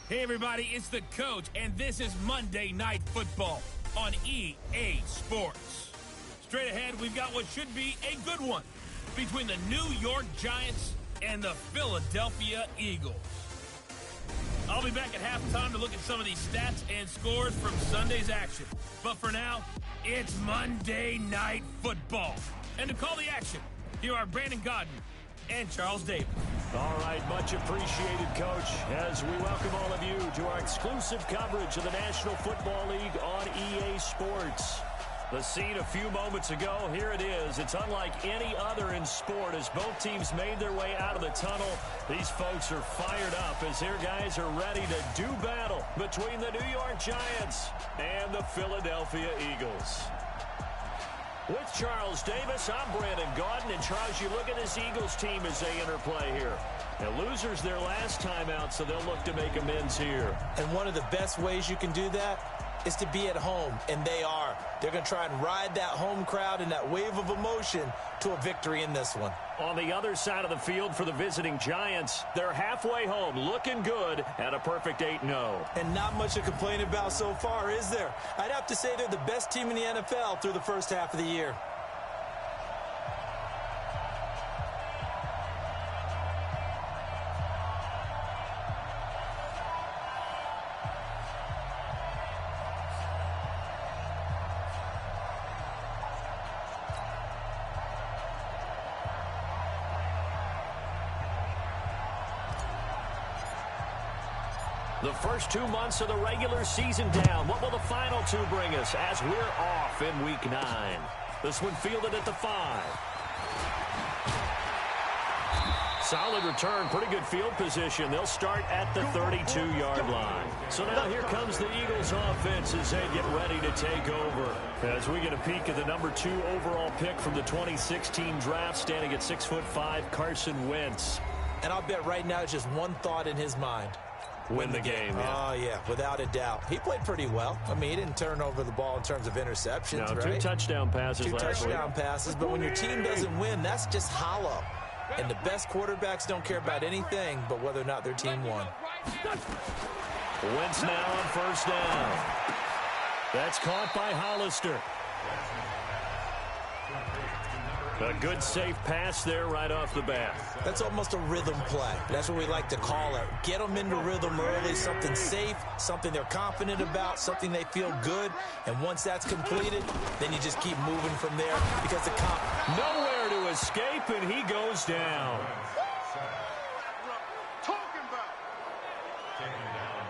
Hey everybody, it's the Coach, and this is Monday Night Football on EA Sports. Straight ahead, we've got what should be a good one between the New York Giants and the Philadelphia Eagles. I'll be back at halftime to look at some of these stats and scores from Sunday's action. But for now, it's Monday Night Football. And to call the action, here are Brandon Godden and Charles Davis. All right, much appreciated, Coach, as we welcome all of you to our exclusive coverage of the National Football League on EA Sports. The scene a few moments ago, here it is. It's unlike any other in sport as both teams made their way out of the tunnel. These folks are fired up as their guys are ready to do battle between the New York Giants and the Philadelphia Eagles. With Charles Davis, I'm Brandon Godden. And Charles, you look at this Eagles team as they interplay here. Now, losers their last time out, so they'll look to make amends here. And one of the best ways you can do that is to be at home, and they are. They're going to try and ride that home crowd and that wave of emotion to a victory in this one. On the other side of the field for the visiting Giants, they're halfway home, looking good at a perfect 8-0. And not much to complain about so far, is there? I'd have to say they're the best team in the NFL through the first half of the year. The first 2 months of the regular season down. What will the final two bring us as we're off in Week 9? This one fielded at the 5. Solid return, pretty good field position. They'll start at the 32-yard line. So now here comes the Eagles offense as they get ready to take over. As we get a peek at the number 2 overall pick from the 2016 draft, standing at 6'5", Carson Wentz. And I'll bet right now it's just one thought in his mind. Win the game. Yeah. Oh, yeah, without a doubt. He played pretty well. I mean, he didn't turn over the ball in terms of interceptions, no, right? 2 touchdown passes last week. 2 touchdown passes, but when your team doesn't win, that's just hollow. And the best quarterbacks don't care about anything but whether or not their team won. Wentz now on first down. That's caught by Hollister. A good, safe pass there right off the bat. That's almost a rhythm play. That's what we like to call it. Get them into rhythm early, something safe, something they're confident about, something they feel good. And once that's completed, then you just keep moving from there because the nowhere to escape, and he goes down.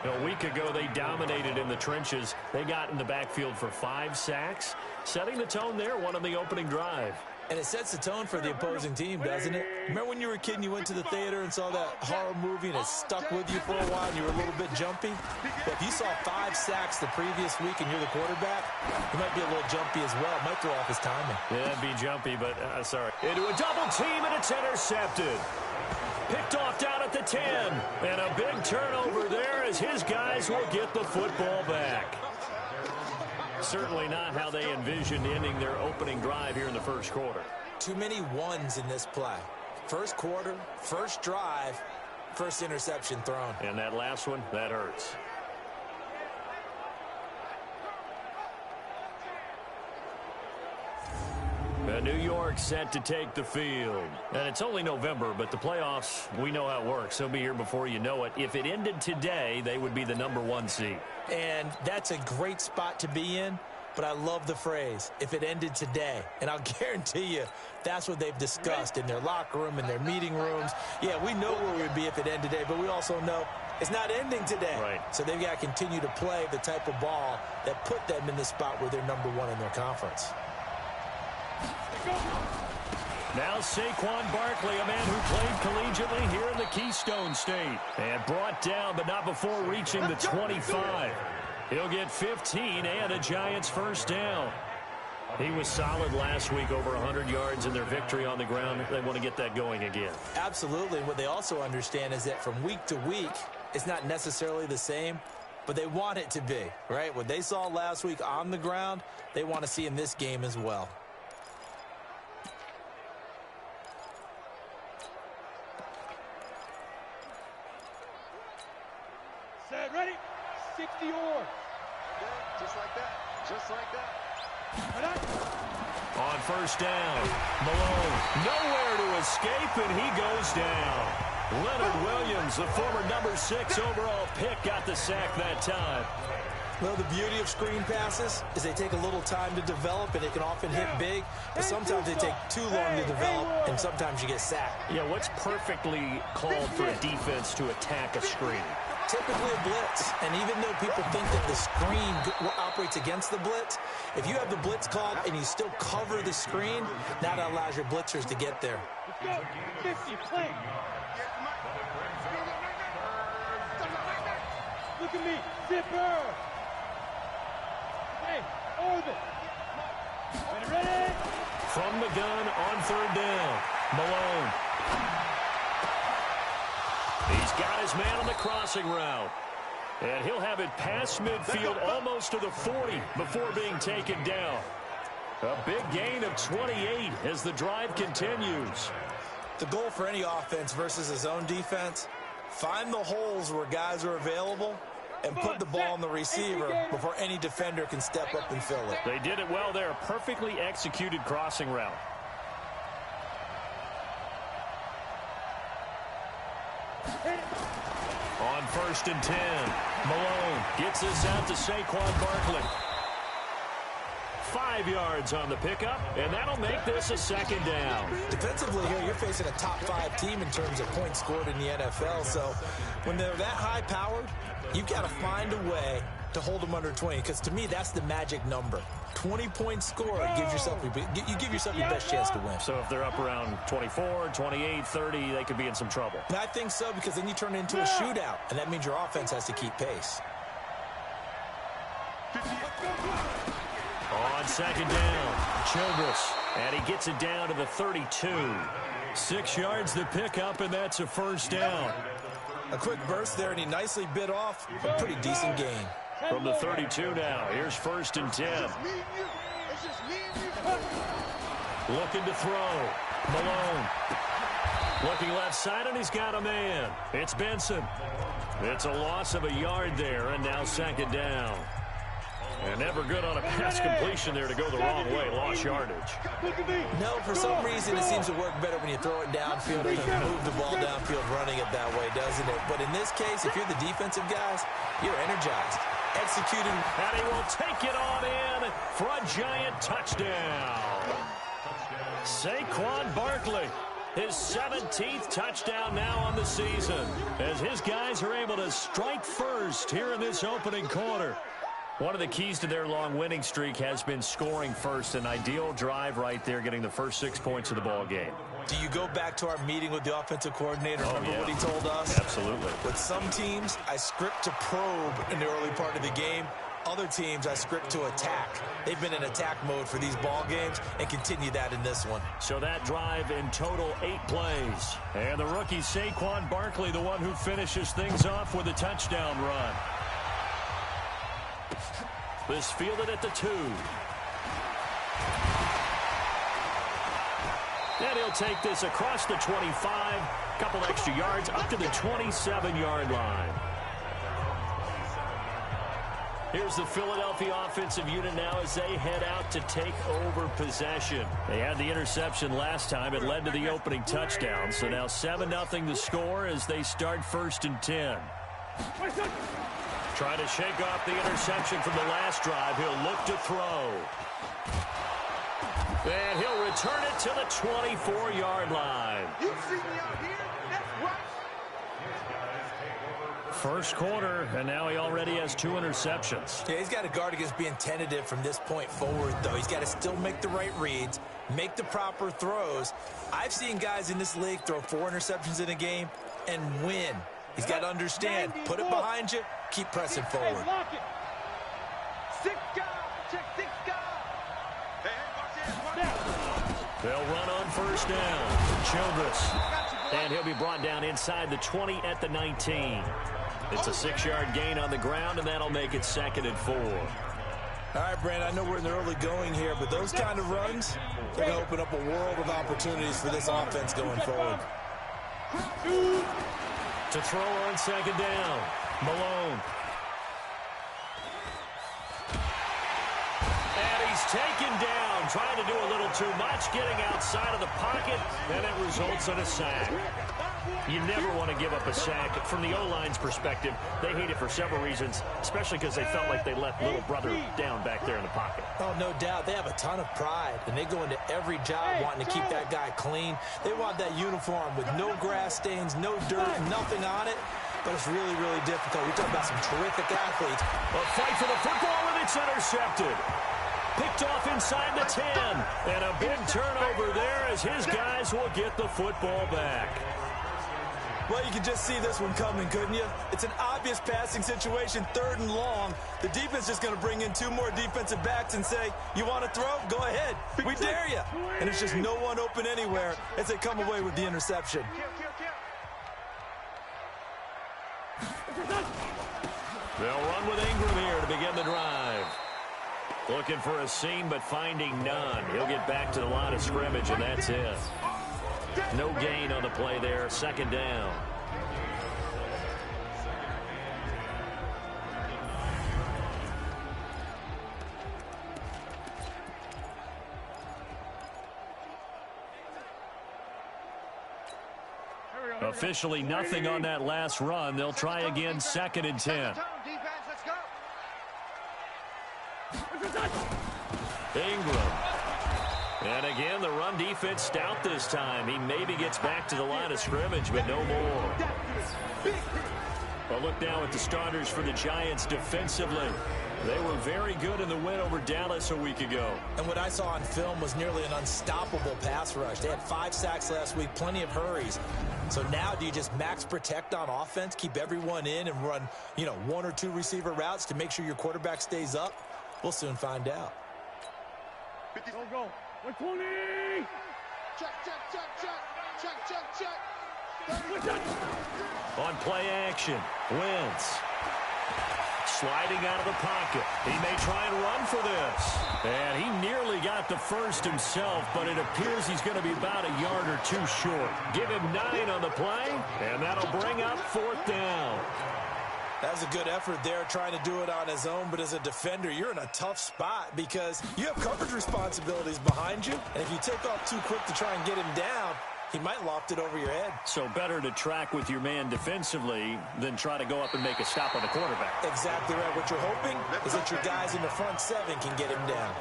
A week ago, they dominated in the trenches. They got in the backfield for 5 sacks, setting the tone there, one on the opening drive. And it sets the tone for the opposing team, doesn't it? Remember when you were a kid and you went to the theater and saw that horror movie and it stuck with you for a while and you were a little bit jumpy? Well, if you saw 5 sacks the previous week and you're the quarterback, you might be a little jumpy as well. It might throw off his timing. Yeah, it'd be jumpy, but sorry. Into a double team, and it's intercepted. Picked off down at the 10. And a big turnover there as his guys will get the football back. Certainly not how they envisioned ending their opening drive here in the first quarter. Too many ones in this play. First quarter, first drive, first interception thrown. And that last one, that hurts. New York set to take the field. And it's only November, but the playoffs, we know how it works. They'll be here before you know it. If it ended today, they would be the number 1 seed. And that's a great spot to be in, but I love the phrase, if it ended today. And I'll guarantee you, that's what they've discussed in their locker room, in their meeting rooms. Yeah, we know where we'd be if it ended today, but we also know it's not ending today. Right. So they've got to continue to play the type of ball that put them in the spot where they're number 1 in their conference. Now Saquon Barkley, a man who played collegiately here in the Keystone State. And brought down, but not before reaching the 25. He'll get 15 and a Giants first down. He was solid last week, over 100 yards in their victory on the ground. They want to get that going again. Absolutely. What they also understand is that from week to week, it's not necessarily the same, but they want it to be, right? What they saw last week on the ground, they want to see in this game as well. Set. right, ready? 60 or. Just like that. Just like that. On first down, Malone nowhere to escape, and he goes down. Leonard Williams, the former number 6 overall pick, got the sack that time. Well, the beauty of screen passes is they take a little time to develop, and it can often hit big, but sometimes they take too long to develop, and sometimes you get sacked. Yeah, what's perfectly called for a defense to attack a screen? Typically a blitz, and even though people think that the screen operates against the blitz, if you have the blitz called and you still cover the screen, that allows your blitzers to get there. Let's go. 50, play. Look at me, zipper. Hey, orbit. Ready? From the gun on third down, Malone. He's got his man on the crossing route. And he'll have it past midfield almost to the 40 before being taken down. A big gain of 28 as the drive continues. The goal for any offense versus a zone defense, find the holes where guys are available and put the ball on the receiver before any defender can step up and fill it. They did it well there. Perfectly executed crossing route. On first and 10, Malone gets this out to Saquon Barkley. 5 yards on the pickup, and that'll make this a second down. Defensively here, you're facing a top 5 team in terms of points scored in the NFL, so when they're that high-powered, you've got to find a way to hold them under 20, because to me, that's the magic number. 20 points scored gives yourself, you give yourself your best chance to win. So if they're up around 24, 28, 30, they could be in some trouble. And I think so, because then you turn it into a shootout, and that means your offense has to keep pace. On second down, Childress, and he gets it down to the 32. 6 yards to pick up, and that's a first down. A quick burst there, and he nicely bit off a pretty decent gain. From the 32 now, here's first and 10. Looking to throw. Malone. Looking left side, and he's got a man. It's Benson. It's a loss of a yard there, and now second down. And never good on a pass completion there to go the wrong way. Lost yardage. No, for some reason it seems to work better when you throw it downfield and you move the ball downfield running it that way, doesn't it? But in this case, if you're the defensive guys, you're energized. Executing. And he will take it on in for a giant touchdown. Saquon Barkley, his 17th touchdown now on the season, as his guys are able to strike first here in this opening quarter. One of the keys to their long winning streak has been scoring first. An ideal drive right there, getting the first 6 points of the ball game. Do you go back to our meeting with the offensive coordinator? Remember what he told us? Absolutely. With some teams, I script to probe in the early part of the game. Other teams, I script to attack. They've been in attack mode for these ball games and continue that in this one. So that drive in total 8 plays. And the rookie Saquon Barkley, the one who finishes things off with a touchdown run. This fielded at the 2. And he'll take this across the 25. Couple extra yards up to the 27-yard line. Here's the Philadelphia offensive unit now as they head out to take over possession. They had the interception last time. It led to the opening touchdown. So now 7-0 the score as they start first and 10. Trying to shake off the interception from the last drive. He'll look to throw. And he'll return it to the 24-yard line. You see me out here? That's right. First quarter, and now he already has 2 interceptions. Yeah, he's got to guard against being tentative from this point forward, though. He's got to still make the right reads, make the proper throws. I've seen guys in this league throw 4 interceptions in a game and win. He's got to understand, put it behind you, keep pressing forward. They'll run on first down. Childress. And he'll be brought down inside the 20 at the 19. It's a 6-yard gain on the ground, and that'll make it second and 4. All right, Brandon, I know we're in the early going here, but those kind of runs, they're going to open up a world of opportunities for this offense going forward. To throw on second down, Malone. He's taken down, trying to do a little too much, getting outside of the pocket, and it results in a sack. You never want to give up a sack. From the O-line's perspective, they hate it for several reasons, especially because they felt like they let little brother down back there in the pocket. Oh, no doubt. They have a ton of pride, and they go into every job wanting to keep that guy clean. They want that uniform with no grass stains, no dirt, nothing on it. But it's really, really difficult. We talk about some terrific athletes. A fight for the football, and it's intercepted. Picked off inside the 10. And a big turnover there as his guys will get the football back. Well, you could just see this one coming, couldn't you? It's an obvious passing situation, 3rd and long. The defense is going to bring in 2 more defensive backs and say, you want to throw? Go ahead. We dare you. And it's just no one open anywhere as they come away with the interception. They'll run with Ingram here to begin the drive. Looking for a seam, but finding none. He'll get back to the line of scrimmage, and that's it. No gain on the play there. 2nd down. Officially nothing on that last run. They'll try again, 2nd and 10. Ingram. And again, the run defense stout this time. He maybe gets back to the line of scrimmage, but no more. A look now at the starters for the Giants defensively. They were very good in the win over Dallas a week ago. And what I saw on film was nearly an unstoppable pass rush. They had 5 sacks last week, plenty of hurries. So now do you just max protect on offense, keep everyone in and run, 1 or 2 receiver routes to make sure your quarterback stays up? We'll soon find out. Go. 120. Check. On play action, Wentz. Sliding out of the pocket. He may try and run for this. And he nearly got the first himself, but it appears he's going to be about a yard or 2 short. Give him 9 on the play, and that'll bring up 4th down. That was a good effort there, trying to do it on his own. But as a defender, you're in a tough spot because you have coverage responsibilities behind you. And if you take off too quick to try and get him down, he might loft it over your head. So better to track with your man defensively than try to go up and make a stop on the quarterback. Exactly right. What you're hoping is that your guys in the front 7 can get him down.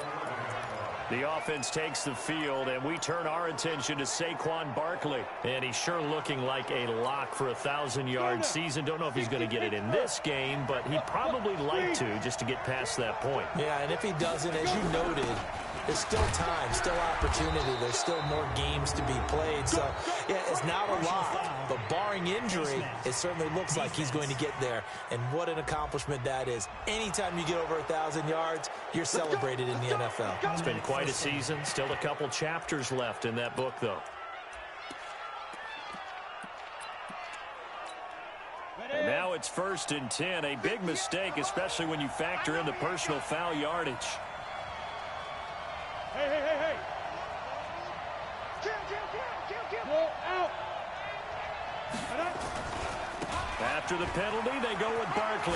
The offense takes the field, and we turn our attention to Saquon Barkley. And he's sure looking like a lock for a 1,000-yard season. Don't know if he's going to get it in this game, but he'd probably like to just to get past that point. Yeah, and if he doesn't, as you noted, there's still time, still opportunity. There's still more games to be played. So, yeah, it's not a lot. But barring injury, it certainly looks like he's going to get there. And what an accomplishment that is. Anytime you get over 1,000 yards, you're celebrated in the NFL. It's been quite a season. Still a couple chapters left in that book, though. And now it's 1st and 10. A big mistake, especially when you factor in the personal foul yardage. Hey. Go out. After the penalty, they go with Barkley.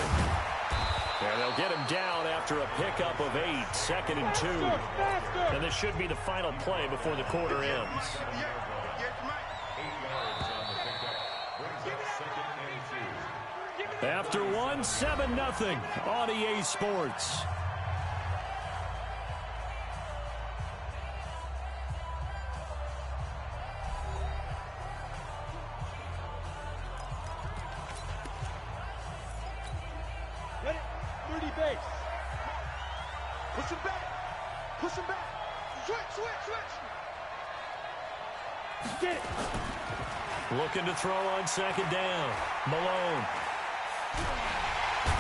And they'll get him down after a pickup of 8, 2nd and 2. And this should be the final play before the quarter ends. After 1, 7-0 on EA Sports. Push him back. Switch. Get it. Looking to throw on 2nd down. Malone.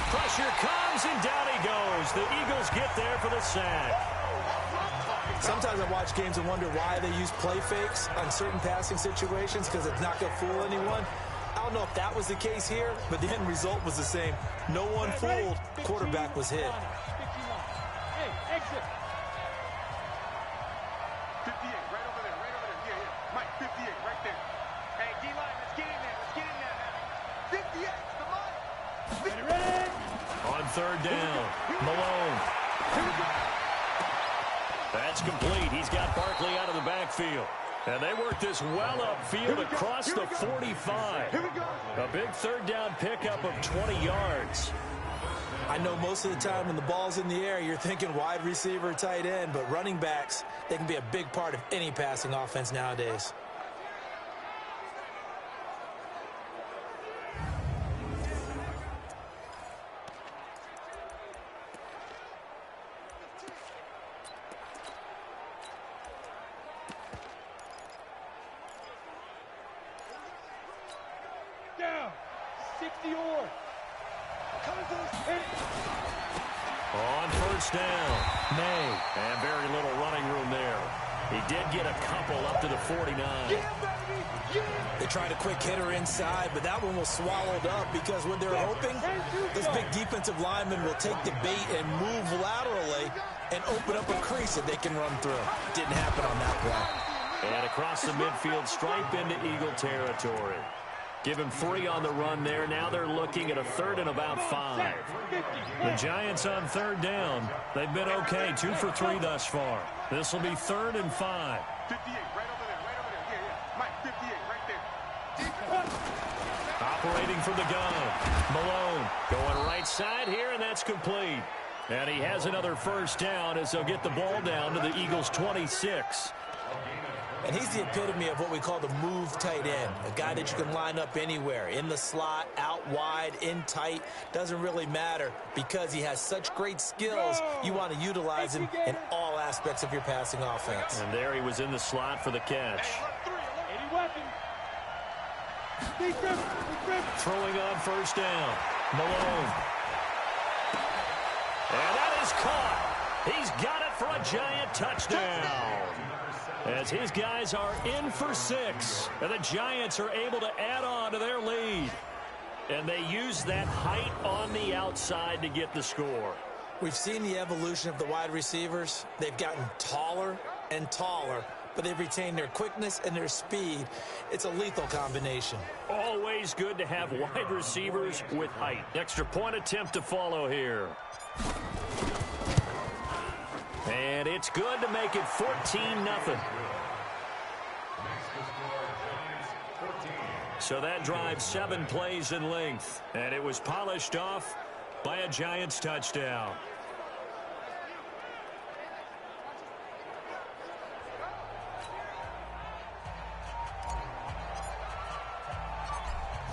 Pressure comes, and down he goes. The Eagles get there for the sack. Sometimes I watch games and wonder why they use play fakes on certain passing situations because it's not going to fool anyone. I don't know if that was the case here, but the end result was the same. No one fooled. Quarterback was hit. Hey, exit. 58, right over there. Yeah. Mike, 58, right there. Hey, D-line, let's get in there. 58, come on. Ready? On 3rd down, Malone. That's complete. He's got Barkley out of the backfield. And they work this well upfield across the 45. A big third down pickup of 20 yards. I know most of the time when the ball's in the air, you're thinking wide receiver, tight end, but running backs, they can be a big part of any passing offense nowadays. Down. 60 or. On first down, May. And very little running room there. He did get a couple up to the 49. They tried a quick hitter inside, but that one was swallowed up because when they're hoping, this big defensive lineman will take the bait and move laterally and open up a crease that they can run through. Didn't happen on that play. And across the midfield stripe into Eagle territory. Give him 3 on the run there. Now they're looking at a 3rd and about 5. The Giants on 3rd down. They've been okay, 2 for 3 thus far. This will be 3rd and 5. 58, right over there, right over there. Yeah. Mike, 58, right there. Operating from the gun. Malone going right side here, and that's complete. And he has another first down as they'll get the ball down to the Eagles' 26. And he's the epitome of what we call the move tight end, a guy that you can line up anywhere, in the slot, out wide, in tight, doesn't really matter because he has such great skills. You want to utilize him in all aspects of your passing offense. And there he was in the slot for the catch. Throwing on first down, Malone. And that is caught. He's got it for a Giant touchdown. As his guys are in for 6. And the Giants are able to add on to their lead. And they use that height on the outside to get the score. We've seen the evolution of the wide receivers. They've gotten taller and taller, but they've retained their quickness and their speed. It's a lethal combination. Always good to have wide receivers with height. Extra point attempt to follow here. And it's good to make it 14-0. So that drives 7 plays in length. And it was polished off by a Giants touchdown.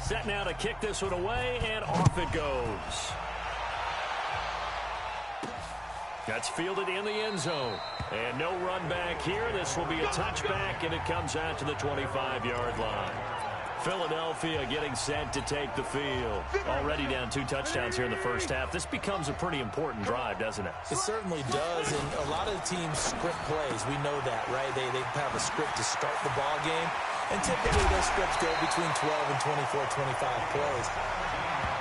Set now to kick this one away, and off it goes. That's fielded in the end zone. And no run back here. This will be a touchback, and it comes out to the 25-yard line. Philadelphia getting set to take the field. Already down 2 touchdowns here in the first half. This becomes a pretty important drive, doesn't it? It certainly does, and a lot of the teams script plays. We know that, right? They have a script to start the ball game, and typically those scripts go between 12 and 24, 25 plays.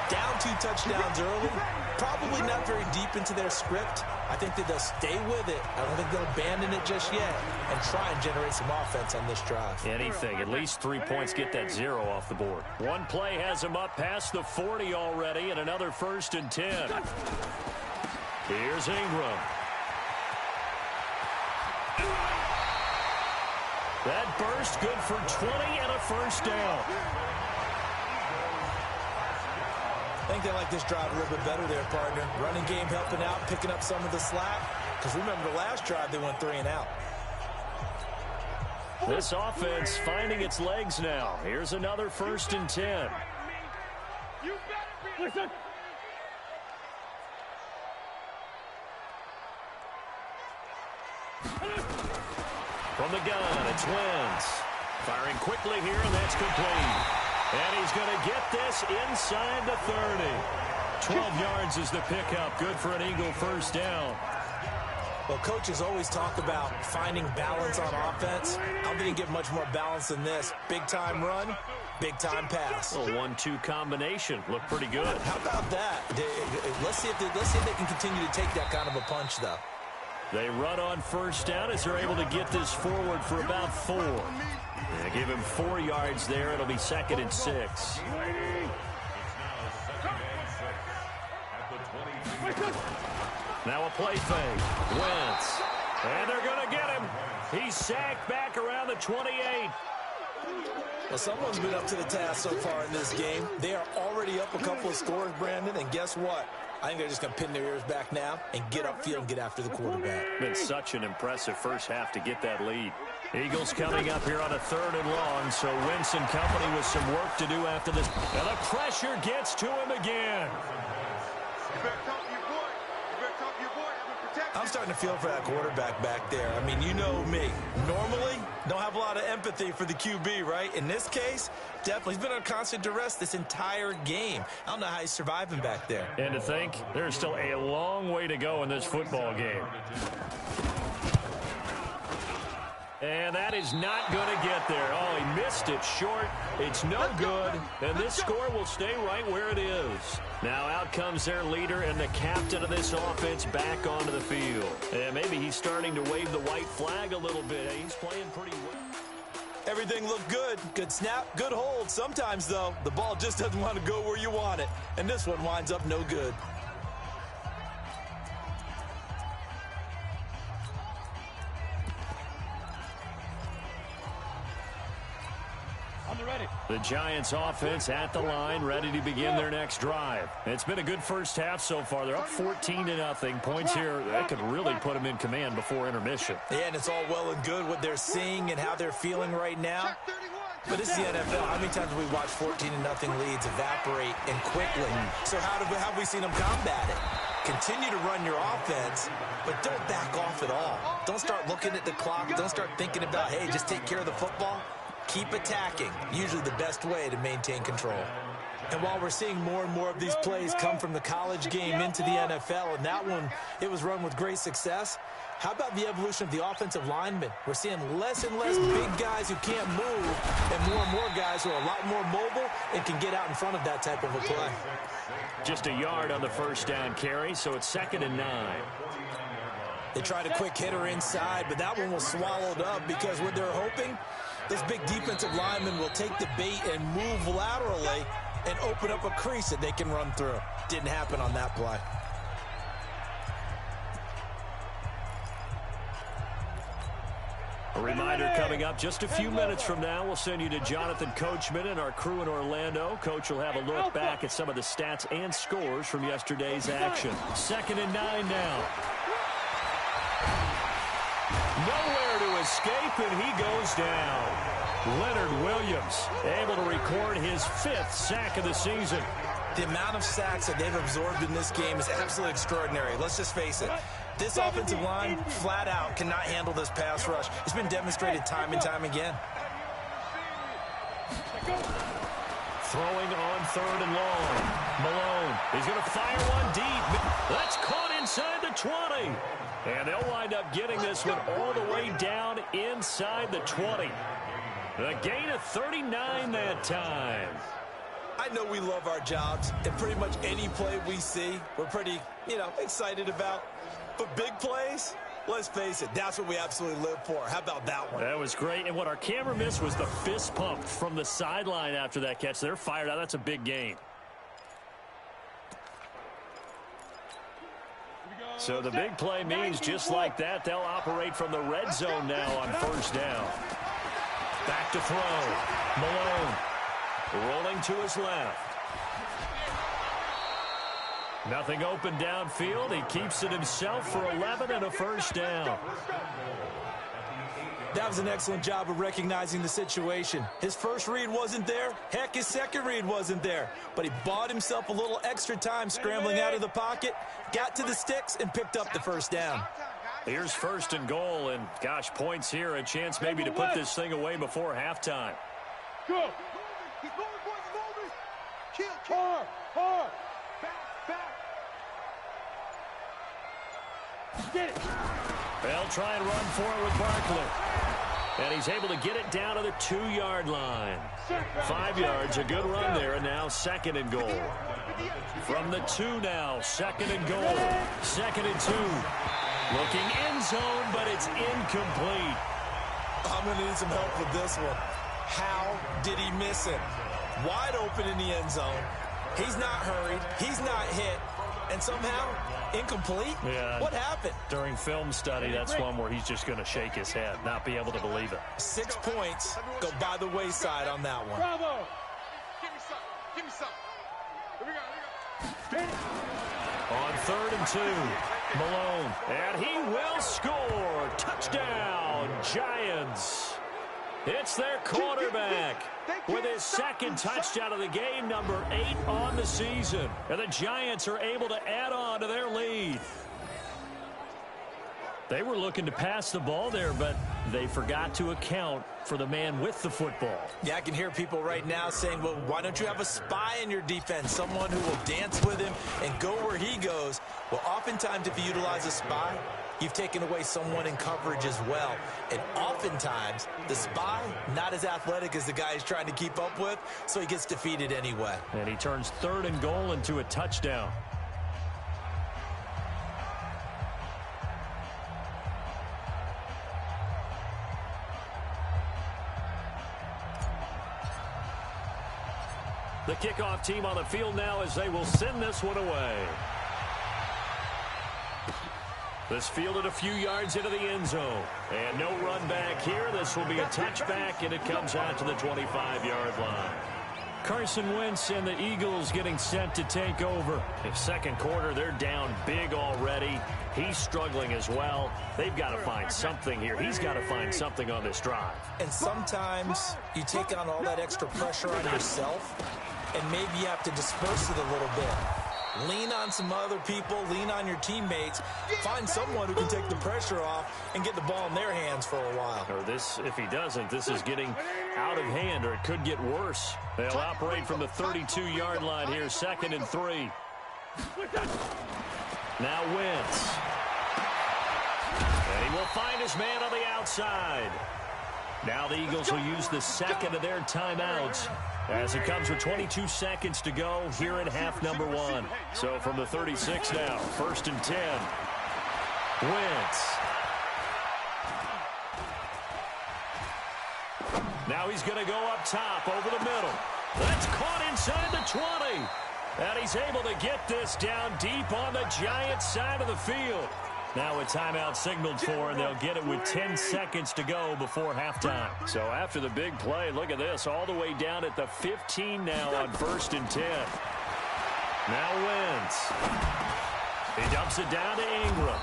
Down 2 touchdowns early, probably not very deep into their script. I think that they'll stay with it. I don't think they'll abandon it just yet and try and generate some offense on this drive. Anything. At least 3 points, get that 0 off the board. One play has them up past the 40 already, and another 1st and 10. Here's Ingram. That burst good for 20 and a first down. I think they like this drive a little bit better there, partner. Running game helping out, picking up some of the slack. Because remember, the last drive, they went 3 and out. This offense finding its legs now. Here's another 1st and 10. Listen. From the gun, it's Wentz. Firing quickly here, and that's complete. And he's going to get this inside the 30. 12 yards is the pickup. Good for an Eagle first down. Well, coaches always talk about finding balance on offense. I'm going to give much more balance than this. Big-time run, big-time pass. A 1-2 combination. Looked pretty good. How about that? Let's see if they can continue to take that kind of a punch, though. They run on first down as they're able to get this forward for about 4. They give him 4 yards there. It'll be 2nd and 6. Now a play fake. Wentz And they're going to get him. He's sacked back around the 28. Well, someone's been up to the task so far in this game. They are already up a couple of scores, Brandon, and guess what? I think they're just going to pin their ears back now and get upfield and get after the quarterback. Been such an impressive first half to get that lead. Eagles coming up here on a 3rd and long, so Wentz and company with some work to do after this. And the pressure gets to him again. You better talk to your boy. You better talk to your boy. Have him protect you. I'm starting to feel for that quarterback back there. I mean, you know me. Normally, don't have a lot of empathy for the QB, right? In this case, definitely. He's been on constant duress this entire game. I don't know how he's surviving back there. And to think, there's still a long way to go in this football game. And that is not going to get there. Oh, he missed it short. It's no good. And this score will stay right where it is. Now out comes their leader and the captain of this offense back onto the field. And maybe he's starting to wave the white flag a little bit. He's playing pretty well. Everything looked good. Good snap, good hold. Sometimes, though, the ball just doesn't want to go where you want it. And this one winds up no good. The Giants offense at the line, ready to begin their next drive. It's been a good first half so far. They're up 14-0. Points here, that could really put them in command before intermission. Yeah, and it's all well and good what they're seeing and how they're feeling right now. But this is the NFL. How many times have we watched 14-0 leads evaporate and quickly? So how have we seen them combat it? Continue to run your offense, but don't back off at all. Don't start looking at the clock. Don't start thinking about, hey, just take care of the football. Keep attacking, usually the best way to maintain control. And while we're seeing more and more of these plays come from the college game into the NFL, and that one, it was run with great success, how about the evolution of the offensive linemen? We're seeing less and less big guys who can't move and more guys who are a lot more mobile and can get out in front of that type of a play. Just a yard on the first down carry, so it's 2nd and 9. They tried a quick hitter inside, but that one was swallowed up because what they're hoping, this big defensive lineman will take the bait and move laterally and open up a crease that they can run through. Didn't happen on that play. A reminder coming up just a few minutes from now, we'll send you to Jonathan Coachman and our crew in Orlando. Coach will have a look back at some of the stats and scores from yesterday's action. 2nd and 9 now. Nowhere to escape, and he goes down. Leonard Williams able to record his 5th sack of the season. The amount of sacks that they've absorbed in this game is absolutely extraordinary. Let's just face it. This offensive line, flat out, cannot handle this pass rush. It's been demonstrated time and time again. Throwing on 3rd and long. Malone, he's going to fire one deep. That's caught inside the 20. And they'll wind up getting this one all the way down inside the 20. A gain of 39 that time. I know we love our jobs, and pretty much any play we see, we're pretty, excited about. But big plays, let's face it, that's what we absolutely live for. How about that one? That was great. And what our camera missed was the fist pump from the sideline after that catch. They're fired out. That's a big gain. So the big play means just like that, they'll operate from the red zone now on 1st down. Back to throw. Malone rolling to his left. Nothing open downfield. He keeps it himself for 11 and a 1st down. That was an excellent job of recognizing the situation. His first read wasn't there. Heck, his second read wasn't there. But he bought himself a little extra time scrambling out of the pocket, got to the sticks, and picked up the 1st down. Here's 1st and goal, and gosh, points here. A chance maybe to put this thing away before halftime. Go. He's moving, boys, moving. Kill. Hard. Back. Get it. They'll try and run for it with Barkley. And he's able to get it down to the 2-yard line. 5 yards, a good run there, and now 2nd and goal. From the 2 now, 2nd and goal. 2nd and 2. Looking end zone, but it's incomplete. I'm going to need some help with this one. How did he miss it? Wide open in the end zone. He's not hurried. He's not hit. And somehow Incomplete? Yeah. What happened? During film study, that's one where he's just going to shake his head, not be able to believe it. 6 points go by the wayside on that one. Bravo. Give me some. Give me some. Here we go. On 3rd and 2, Malone, and he will score. Touchdown, Giants. It's their quarterback with his second touchdown of the game, number 8 on the season. And the Giants are able to add on to their lead. They were looking to pass the ball there, but they forgot to account for the man with the football. Yeah, I can hear people right now saying, well, why don't you have a spy in your defense, someone who will dance with him and go where he goes? Well, oftentimes if you utilize a spy, you've taken away someone in coverage as well. And oftentimes, the spy, not as athletic as the guy he's trying to keep up with, so he gets defeated anyway. And he turns 3rd and goal into a touchdown. The kickoff team on the field now as they will send this one away. This fielded a few yards into the end zone. And no run back here. This will be a touchback, and it comes out to the 25-yard line. Carson Wentz and the Eagles getting set to take over. In second quarter, they're down big already. He's struggling as well. They've got to find something here. He's got to find something on this drive. And sometimes you take on all that extra pressure on yourself, and maybe you have to disperse it a little bit. Lean on some other people, lean on your teammates, find someone who can take the pressure off and get the ball in their hands for a while. Or this, if he doesn't, this is getting out of hand, or it could get worse. They'll operate from the 32-yard line here, 2nd and 3. Now Wentz. And he will find his man on the outside. Now the Eagles will use the second of their timeouts as it comes with 22 seconds to go here in half number 1. So from the 36 now, 1st and 10. Wentz. Now he's going to go up top over the middle. That's caught inside the 20. And he's able to get this down deep on the Giants side of the field. Now a timeout signaled for, and they'll get it with 10 seconds to go before halftime. So after the big play, look at this, all the way down at the 15 now on 1st and 10. Now Wentz. He dumps it down to Ingram.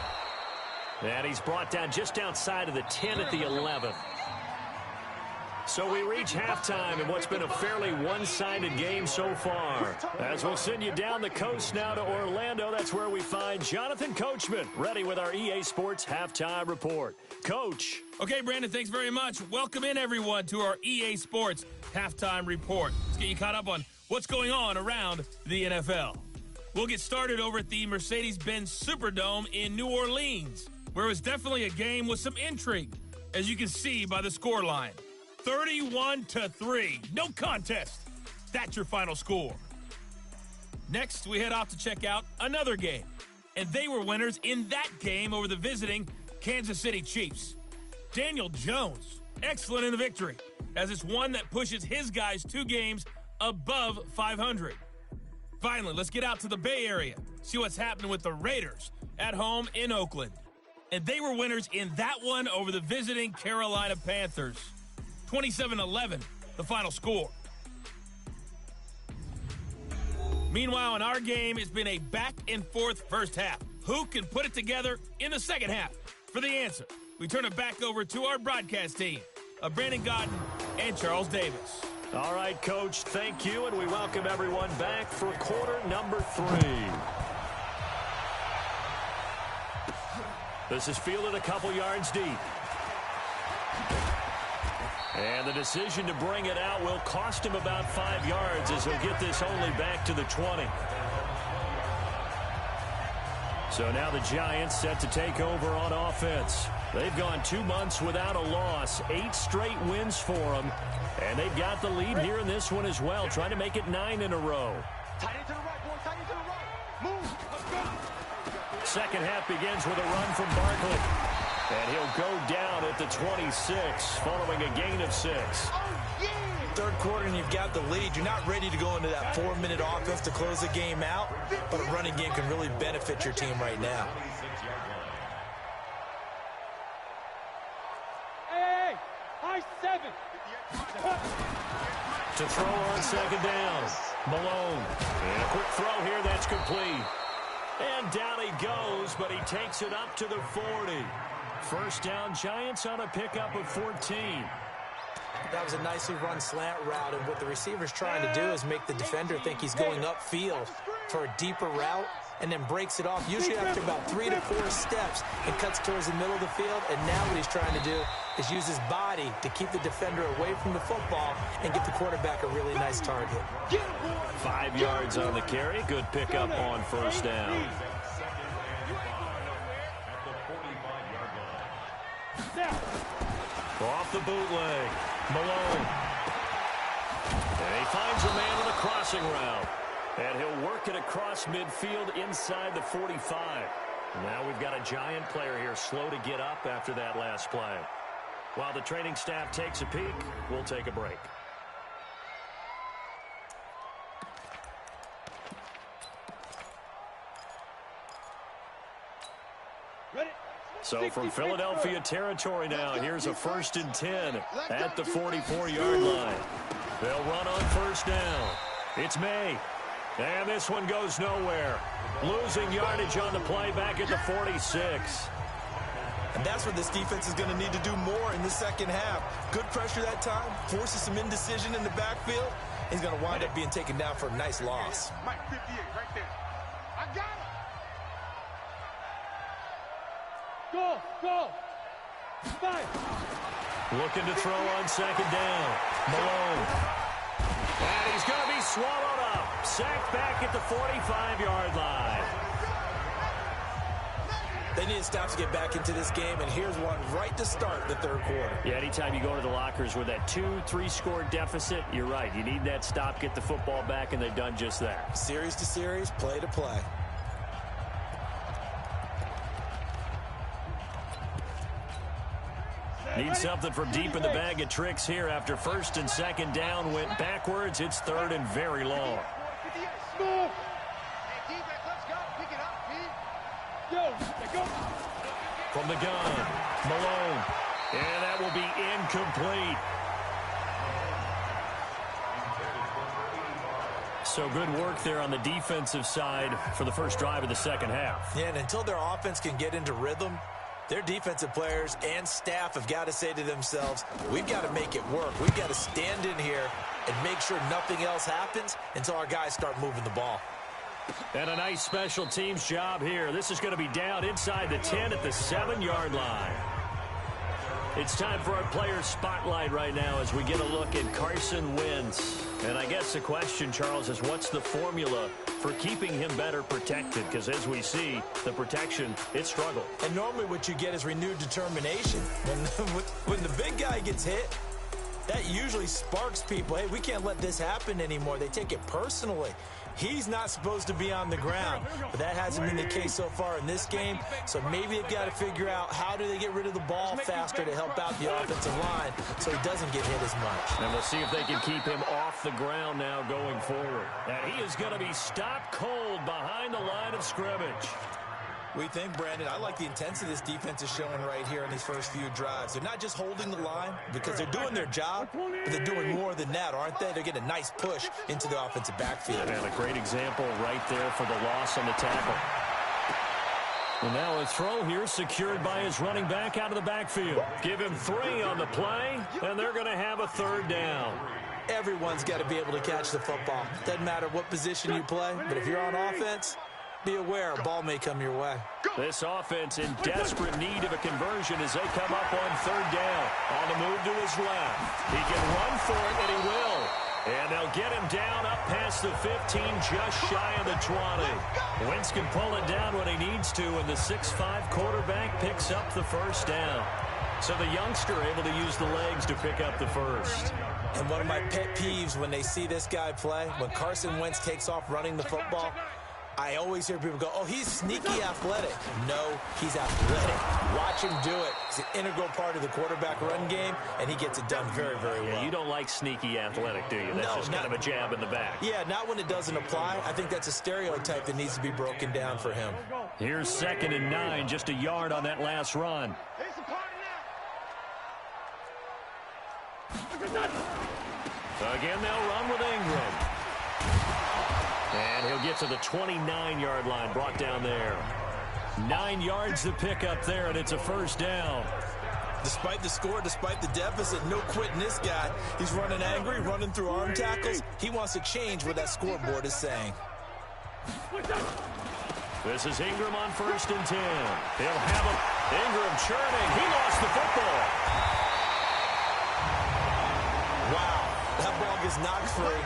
And he's brought down just outside of the 10 at the 11. So we reach halftime in what's been a fairly one-sided game so far. As we'll send you down the coast now to Orlando, that's where we find Jonathan Coachman, ready with our EA Sports Halftime Report. Coach. Okay, Brandon, thanks very much. Welcome in, everyone, to our EA Sports Halftime Report. Let's get you caught up on what's going on around the NFL. We'll get started over at the Mercedes-Benz Superdome in New Orleans, where it was definitely a game with some intrigue, as you can see by the scoreline. 31-3. No contest. That's your final score. Next, we head off to check out another game. And they were winners in that game over the visiting Kansas City Chiefs. Daniel Jones, excellent in the victory, as it's one that pushes his guys 2 games above 500. Finally, let's get out to the Bay Area, see what's happening with the Raiders at home in Oakland. And they were winners in that one over the visiting Carolina Panthers. 27-11, the final score. Meanwhile, in our game, it's been a back-and-forth first half. Who can put it together in the second half? For the answer, we turn it back over to our broadcast team of Brandon Godden and Charles Davis. All right, Coach, thank you, and we welcome everyone back for quarter number 3. This is fielded a couple yards deep. And the decision to bring it out will cost him about 5 yards, as he'll get this only back to the 20. So now the Giants set to take over on offense. They've gone 2 months without a loss, 8 straight wins for them. And they've got the lead here in this one as well, trying to make it 9 in a row. Tight end to the right, boy. Tight end to the right. Move. Let's go. Second half begins with a run from Barkley. And he'll go down at the 26 following a gain of 6. Third quarter and you've got the lead. You're not ready to go into that 4-minute offense to close the game out, but a running game can really benefit your team right now. Hey, high 7. To throw on second down. Malone. And a quick throw here that's complete. And down he goes, but he takes it up to the 40. First down, Giants on a pickup of 14. That was a nicely run slant route, and what the receiver's trying to do is make the defender think he's going upfield for a deeper route, and then breaks it off, usually after about 3 to 4 steps, and cuts towards the middle of the field. And now what he's trying to do is use his body to keep the defender away from the football and give the quarterback a really nice target. 5 yards on the carry. Good pickup on first down. Off the bootleg. Malone. And he finds a man on a crossing route. And he'll work it across midfield inside the 45. Now we've got a Giant player here slow to get up after that last play. While the training staff takes a peek, we'll take a break. So from Philadelphia territory now, here's a 1st and 10 at the 44-yard line. They'll run on first down. It's May. And this one goes nowhere. Losing yardage on the play back at the 46. And that's where this defense is going to need to do more in the second half. Good pressure that time, forces some indecision in the backfield. He's going to wind up being taken down for a nice loss. Mike 58 right there. I got him. Go, go. Fire. Looking to throw on second down. Malone. And he's going to be swallowed up. Sacked back at the 45-yard line. They need to stop to get back into this game, and here's one right to start the third quarter. Yeah, anytime you go to the lockers with that 2-3 score deficit, you're right. You need that stop, get the football back, and they've done just that. Series to series, play to play. Need something from deep in the bag of tricks here after first and second down went backwards. It's third and very long. From the gun, Malone. And that will be incomplete. So good work there on the defensive side for the first drive of the second half. Yeah, and until their offense can get into rhythm, their defensive players and staff have got to say to themselves, we've got to make it work. We've got to stand in here and make sure nothing else happens until our guys start moving the ball. And a nice special teams job here. This is going to be down inside the 10 at the 7-yard line. It's time for our player spotlight right now as we get a look at Carson Wentz. And I guess the question, Charles, is what's the formula for keeping him better protected? Because as we see, the protection, it struggled. And normally what you get is renewed determination. When the big guy gets hit, that usually sparks people. Hey, we can't let this happen anymore. They take it personally. He's not supposed to be on the ground, but that hasn't been the case so far in this game. So maybe they've got to figure out how do they get rid of the ball faster to help out the offensive line so he doesn't get hit as much. And we'll see if they can keep him off the ground now going forward. And he is going to be stopped cold behind the line of scrimmage. We think, Brandon, I like the intensity this defense is showing right here in these first few drives. They're not just holding the line because they're doing their job, but they're doing more than that, aren't they? They're getting a nice push into the offensive backfield. And a great example right there for the loss on the tackle. And now a throw here secured by his running back out of the backfield. Give him 3 on the play, and they're going to have a third down. Everyone's got to be able to catch the football. Doesn't matter what position you play, but if you're on offense, be aware a ball may come your way. This offense in desperate need of a conversion as they come up on third down. On the move to his left. He can run for it, and he will. And they'll get him down up past the 15, just shy of the 20. Wentz can pull it down when he needs to, and the 6'5 quarterback picks up the first down. So the youngster able to use the legs to pick up the first. And one of my pet peeves when they see this guy play, when Carson Wentz takes off running the football, I always hear people go, oh, he's sneaky athletic. No, he's athletic. Watch him do it. He's an integral part of the quarterback run game, and he gets it done very, very well. Yeah, you don't like sneaky athletic, do you? That's just kind of a jab in the back. Yeah, not when it doesn't apply. I think that's a stereotype that needs to be broken down for him. Here's 2nd and 9, just a yard on that last run. Again, they'll run with Ingram. And he'll get to the 29-yard line, brought down there. 9 yards to pick up there, and it's a first down. Despite the score, despite the deficit, no quitting this guy. He's running angry, running through arm tackles. He wants to change what that scoreboard is saying. This is Ingram on 1st and 10. He'll have him. Ingram churning. He lost the football. Wow, that ball gets knocked free,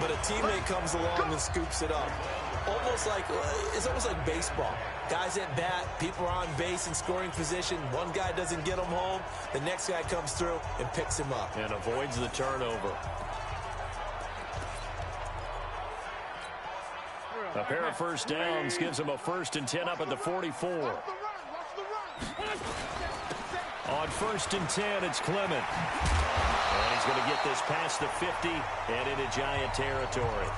but a teammate comes along and scoops it up. It's almost like baseball. Guys at bat, people are on base in scoring position. One guy doesn't get him home. The next guy comes through and picks him up. And avoids the turnover. A pair of first downs gives him a 1st and 10 up at the 44. On 1st and 10, it's Clement. And he's going to get this past the 50 and into Giant territory.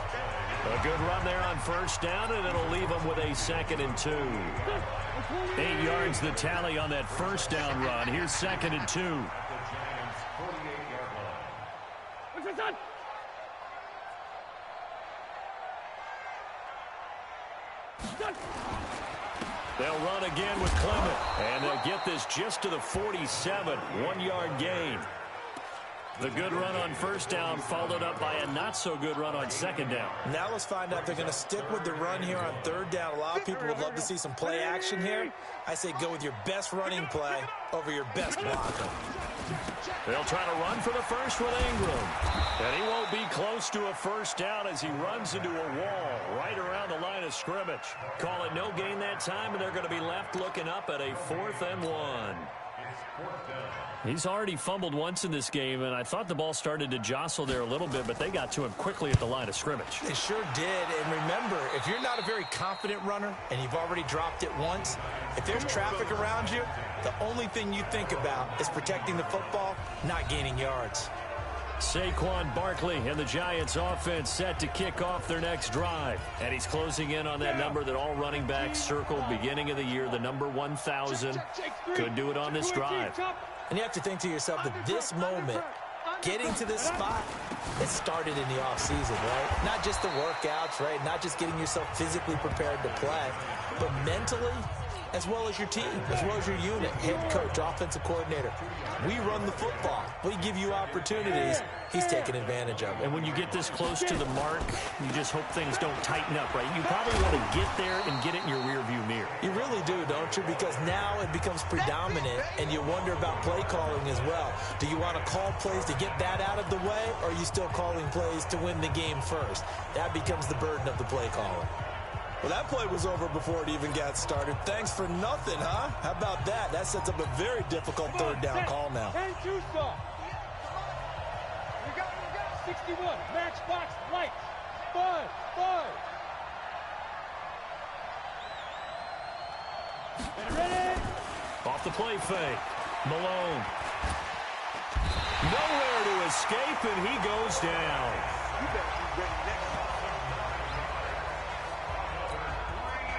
A good run there on 1st down, and it'll leave him with a 2nd and 2. 8 yards the tally on that 1st down run. Here's 2nd and 2. They'll run again with Clement, and they'll get this just to the 47, 1-yard gain. The good run on 1st down followed up by a not-so-good run on 2nd down. Now let's find out if they're going to stick with the run here on 3rd down. A lot of people would love to see some play action here. I say go with your best running play over your best blocker. They'll try to run for the first with Ingram. And he won't be close to a 1st down as he runs into a wall right around the line of scrimmage. Call it no gain that time, and they're going to be left looking up at a 4th and 1. He's already fumbled once in this game, and I thought the ball started to jostle there a little bit, but they got to him quickly at the line of scrimmage. They sure did, and remember, if you're not a very confident runner and you've already dropped it once, if there's traffic around you, the only thing you think about is protecting the football, not gaining yards. Saquon Barkley and the Giants offense set to kick off their next drive. And he's closing in on that number that all running backs circled beginning of the year, the number 1,000. Could do it on this drive. And you have to think to yourself that this moment, getting to this spot, it started in the offseason, right? Not just the workouts, right? Not just getting yourself physically prepared to play, but mentally, as well as your team, as well as your unit, head coach, offensive coordinator. We run the football. We give you opportunities. He's taking advantage of it. And when you get this close to the mark, you just hope things don't tighten up, right? You probably want to get there and get it in your rearview mirror. You really do, don't you? Because now it becomes predominant, and you wonder about play calling as well. Do you want to call plays to get that out of the way, or are you still calling plays to win the game first? That becomes the burden of the play caller. Well, that play was over before it even got started. Thanks for nothing, huh? How about that? That sets up a very difficult 3rd down call now. 10-2 stop. We got 61. Matchbox lights. 5. Ready? Off the play fake. Malone. Nowhere to escape, and he goes down. You better be ready next.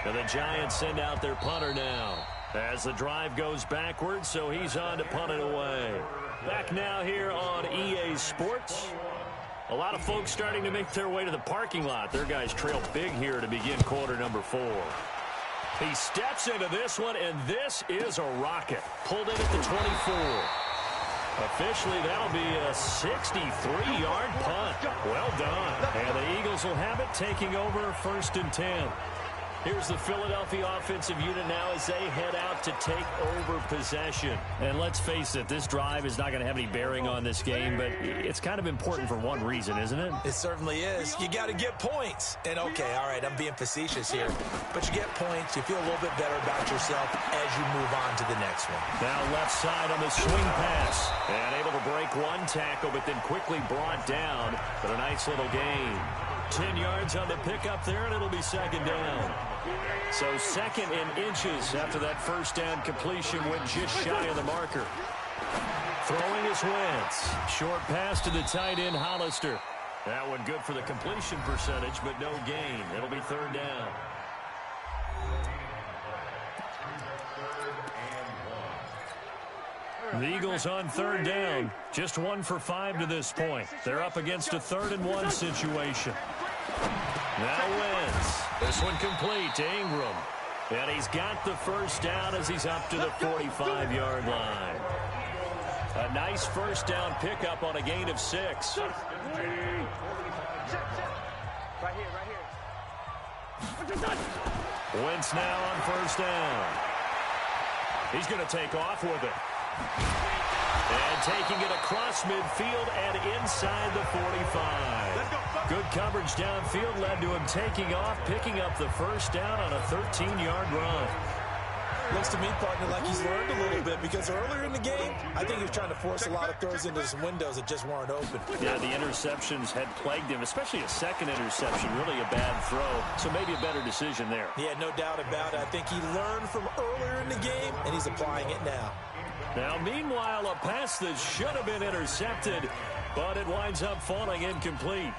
And the Giants send out their punter now as the drive goes backwards, so he's on to punt it away. Back now here on EA Sports. A lot of folks starting to make their way to the parking lot. Their guys trail big here to begin quarter number 4. He steps into this one, and this is a rocket. Pulled in at the 24. Officially, that'll be a 63-yard punt. Well done. And the Eagles will have it, taking over 1st and 10. Here's the Philadelphia offensive unit now as they head out to take over possession. And let's face it, this drive is not going to have any bearing on this game, but it's kind of important for one reason, isn't it? It certainly is. You got to get points. And, okay, all right, I'm being facetious here. But you get points, you feel a little bit better about yourself as you move on to the next one. Now left side on the swing pass. And able to break one tackle, but then quickly brought down. But a nice little gain. 10 yards on the pickup there, and it'll be second down. So second in inches after that first down completion went just shy of the marker. Throwing is Wentz. Short pass to the tight end, Hollister. That one good for the completion percentage, but no gain. It'll be third down. The Eagles on third down. Just 1 for 5 to this point. They're up against a 3rd-and-1 situation. Now Wentz. This one complete to Ingram. And he's got the first down as he's up to the 45-yard line. A nice first down pickup on a gain of 6. Right here. Wentz now on first down. He's going to take off with it. And taking it across midfield and inside the 45. Good coverage downfield led to him taking off, picking up the first down on a 13-yard run. Looks to me, partner, like he's learned a little bit, because earlier in the game, I think he was trying to force a lot of throws into some windows that just weren't open. Yeah, the interceptions had plagued him, especially a second interception, really a bad throw. So maybe a better decision there. Yeah, no doubt about it. I think he learned from earlier in the game, and he's applying it now. Now, meanwhile, a pass that should have been intercepted, but it winds up falling incomplete.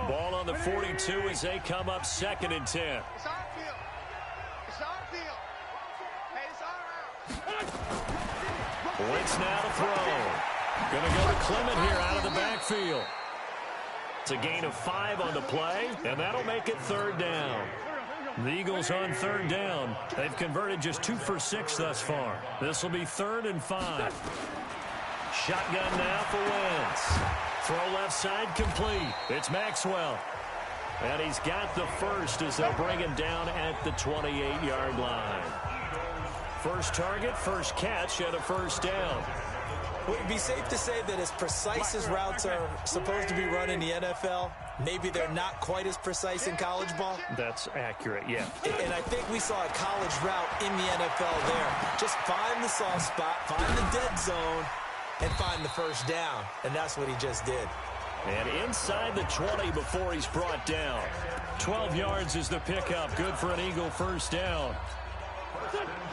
Ball on the 42 as they come up 2nd and 10. It's our field. It's our field. Hey, it's our route. Wentz now to throw. Going to go to Clement here out of the backfield. It's a gain of 5 on the play, and that'll make it third down. The Eagles on third down. They've converted just 2 for 6 thus far. This will be 3rd and 5. Shotgun now for Wentz. Throw left side complete. It's Maxwell. And he's got the first as they'll bring him down at the 28-yard line. First target, first catch, and a first down. Would it be safe to say that as precise as routes are supposed to be run in the NFL, maybe they're not quite as precise in college ball? That's accurate, yeah. And I think we saw a college route in the NFL there. Just find the soft spot, find the dead zone, and find the first down. And that's what he just did. And inside the 20 before he's brought down. 12 yards is the pickup. Good for an Eagle first down.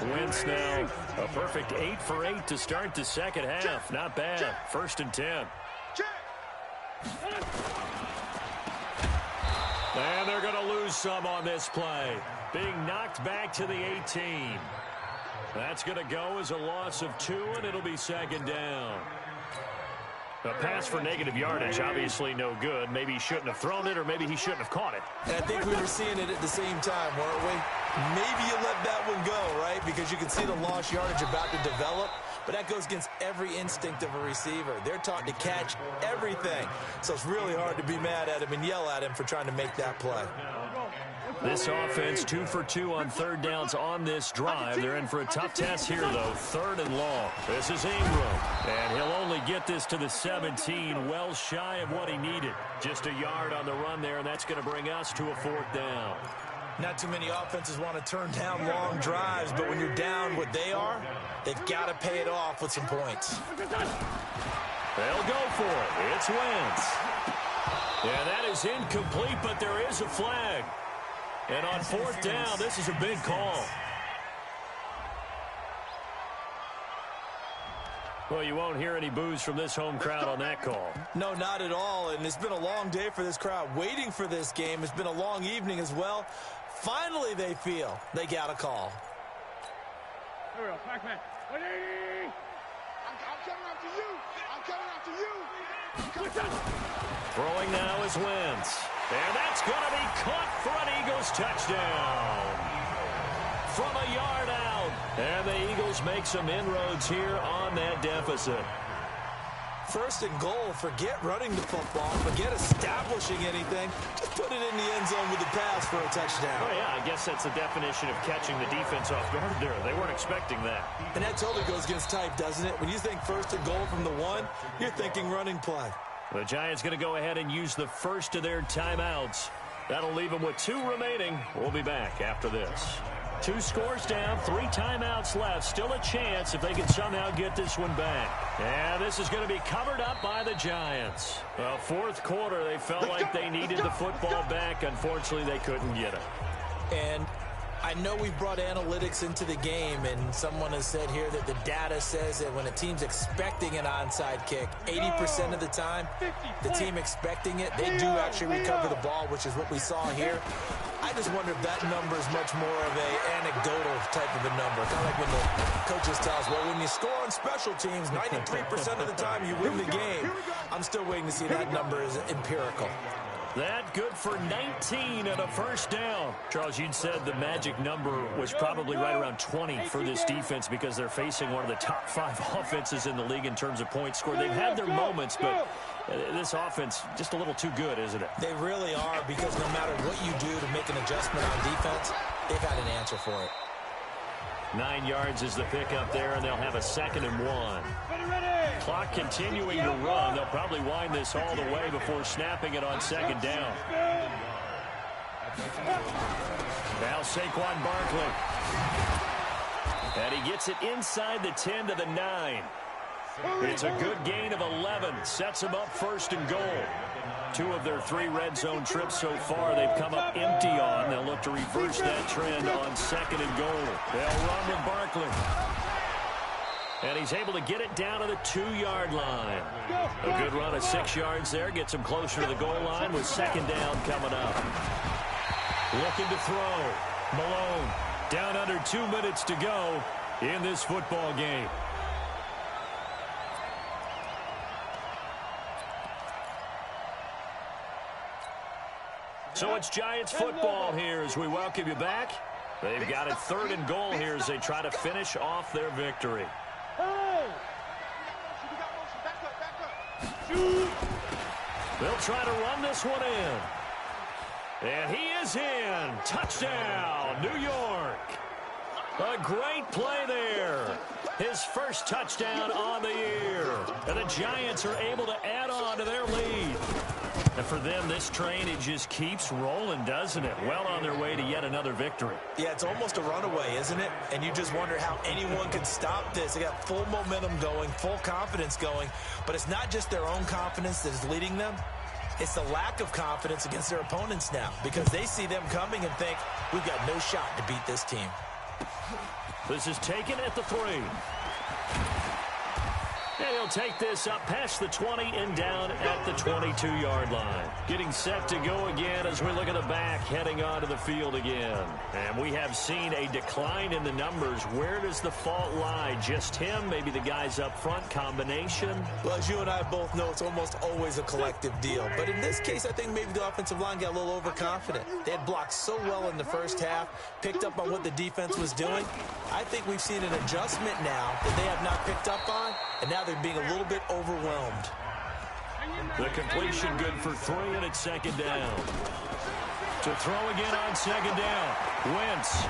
Wentz now a perfect 8 for 8 to start the second half. Not bad. 1st and 10. And they're going to lose some on this play. Being knocked back to the 18. That's going to go as a loss of 2, and it'll be 2nd down. A pass for negative yardage, obviously no good. Maybe he shouldn't have thrown it, or maybe he shouldn't have caught it. And I think we were seeing it at the same time, weren't we? Maybe you let that one go, right? Because you can see the lost yardage about to develop. But that goes against every instinct of a receiver. They're taught to catch everything. So it's really hard to be mad at him and yell at him for trying to make that play. This offense 2 for 2 on third downs on this drive. They're in for a tough test here, though. 3rd and long. This is Ingram. And he'll only get this to the 17, well shy of what he needed. Just a yard on the run there, and that's going to bring us to a 4th down. Not too many offenses want to turn down long drives, but when you're down what they are, they've got to pay it off with some points. They'll go for it. It's Wentz. Yeah, that is incomplete, but there is a flag. And on 4th down, this is a big call. Well, you won't hear any boos from this home crowd on that call. No, not at all. And it's been a long day for this crowd waiting for this game. It's been a long evening as well. Finally, they feel they got a call. Here we go, Pac-Man. I'm coming after you. I'm coming after you. Throwing now is Wentz. And that's going to be caught for an Eagles touchdown. From a yard out. And the Eagles make some inroads here on that deficit. 1st and goal. Forget running the football. Forget establishing anything. Just put it in the end zone with the pass for a touchdown. Oh, yeah, I guess that's the definition of catching the defense off guard there. They weren't expecting that. And that totally goes against type, doesn't it? When you think 1st and goal from the 1, you're thinking running play. The Giants going to go ahead and use the first of their timeouts. That'll leave them with 2 remaining. We'll be back after this. 2 scores down, 3 timeouts left. Still a chance if they can somehow get this one back. And this is going to be covered up by the Giants. Well, fourth quarter, they felt like they needed the football back. Unfortunately, they couldn't get it. And I know we've brought analytics into the game, and someone has said here that the data says that when a team's expecting an onside kick, 80% of the time, the team expecting it, they do actually recover the ball, which is what we saw here. I just wonder if that number is much more of an anecdotal type of a number. Kind of like when the coaches tell us, well, when you score on special teams, 93% of the time you win the game. I'm still waiting to see that number is empirical. That good for 19 and a first down. Charles, you'd said the magic number was probably right around 20 for this defense because they're facing one of the top 5 offenses in the league in terms of points scored. They've had their moments, but this offense just a little too good, isn't it? They really are, because no matter what you do to make an adjustment on defense, they've got an answer for it. 9 yards is the pickup there, and they'll have a 2nd and 1. Clock continuing to run. They'll probably wind this all the way before snapping it on 2nd down. Now Saquon Barkley. And he gets it inside the 10 to the 9. It's a good gain of 11. Sets him up 1st and goal. 2 of their 3 red zone trips so far they've come up empty on. They'll look to reverse that trend on 2nd and goal. They'll run with Barkley. And he's able to get it down to the 2-yard line. A good run of 6 yards there. Gets him closer to the goal line with 2nd down coming up. Looking to throw. Malone down under 2 minutes to go in this football game. So it's Giants football here as we welcome you back. They've got it 3rd and goal here as they try to finish off their victory. They'll try to run this one in. And he is in. Touchdown, New York. A great play there. His first touchdown on the year. And the Giants are able to add on to their lead. And for them, this train, it just keeps rolling, doesn't it? Well on their way to yet another victory. Yeah, it's almost a runaway, isn't it? And you just wonder how anyone can stop this. They got full momentum going, full confidence going. But it's not just their own confidence that is leading them. It's the lack of confidence against their opponents now, because they see them coming and think, we've got no shot to beat this team. This is taken at the 3. And he'll take this up past the 20 and down at the 22-yard line. Getting set to go again as we look at the back, heading onto the field again. And we have seen a decline in the numbers. Where does the fault lie? Just him? Maybe the guys up front? Combination? Well, as you and I both know, it's almost always a collective deal. But in this case, I think maybe the offensive line got a little overconfident. They had blocked so well in the first half, picked up on what the defense was doing. I think we've seen an adjustment now that they have not picked up on, and now they're being a little bit overwhelmed. The completion good for 3, and it's 2nd down. To throw again on 2nd down. Wentz.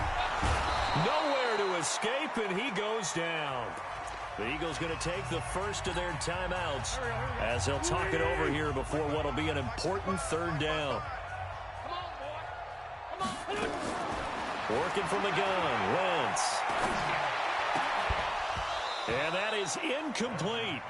Nowhere to escape, and he goes down. The Eagles going to take the first of their timeouts as they'll talk it over here before what will be an important 3rd down. Working from the gun, Wentz. And that is incomplete.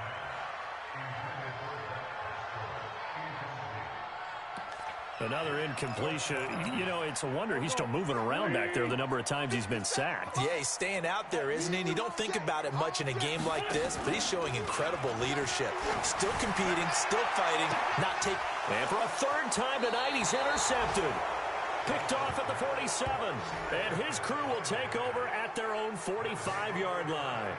Another incompletion. You know, it's a wonder he's still moving around back there the number of times he's been sacked. Yeah, he's staying out there, isn't he? And you don't think about it much in a game like this, but he's showing incredible leadership. Still competing, still fighting, not taking. And for a 3rd time tonight, he's intercepted. Picked off at the 47. And his crew will take over at their own 45-yard line.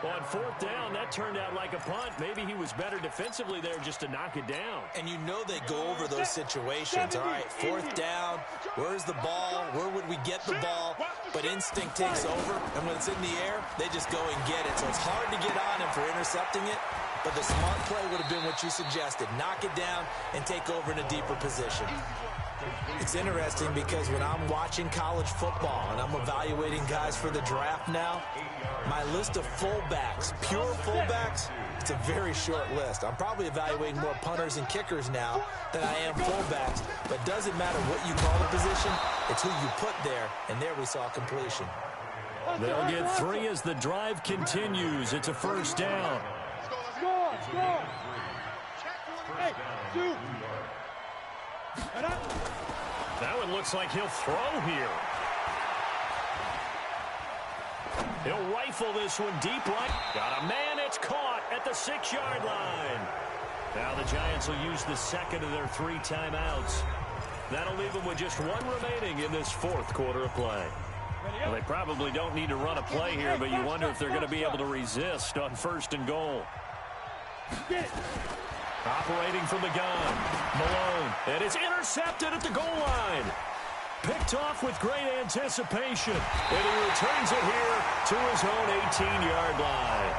On 4th down, that turned out like a punt. Maybe he was better defensively there just to knock it down. And you know they go over those situations. All right, 4th down, where's the ball? Where would we get the ball? But instinct takes over, and when it's in the air, they just go and get it. So it's hard to get on him for intercepting it, but the smart play would have been what you suggested. Knock it down and take over in a deeper position. It's interesting because when I'm watching college football and I'm evaluating guys for the draft now, my list of fullbacks, pure fullbacks, it's a very short list. I'm probably evaluating more punters and kickers now than I am fullbacks, but doesn't matter what you call the position, it's who you put there, and there we saw completion. They'll get 3 as the drive continues. It's a first down. Let's go. Hey, 2. That one looks like he'll throw here. He'll rifle this one deep right. Got a man. It's caught at the 6-yard line. Now the Giants will use the second of their 3 timeouts. That'll leave them with just 1 remaining in this 4th quarter of play. Well, they probably don't need to run a play here, but you wonder if they're going to be able to resist on 1st and goal. Operating from the gun, Malone, and it's intercepted at the goal line. Picked off with great anticipation, and he returns it here to his own 18-yard line.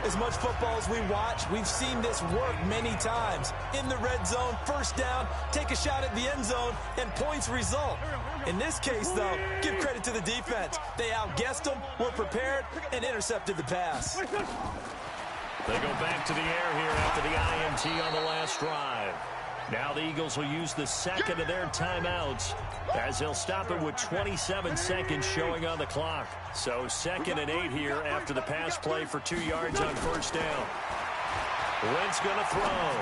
As much football as we watch, we've seen this work many times. In the red zone, first down, take a shot at the end zone, and points result. In this case, though, give credit to the defense. They outguessed them, were prepared, and intercepted the pass. They go back to the air here after the INT on the last drive. Now the Eagles will use the second of their timeouts as they'll stop it with 27 seconds showing on the clock. So 2nd and 8 here after the pass play for 2 yards on first down. Wentz going to throw.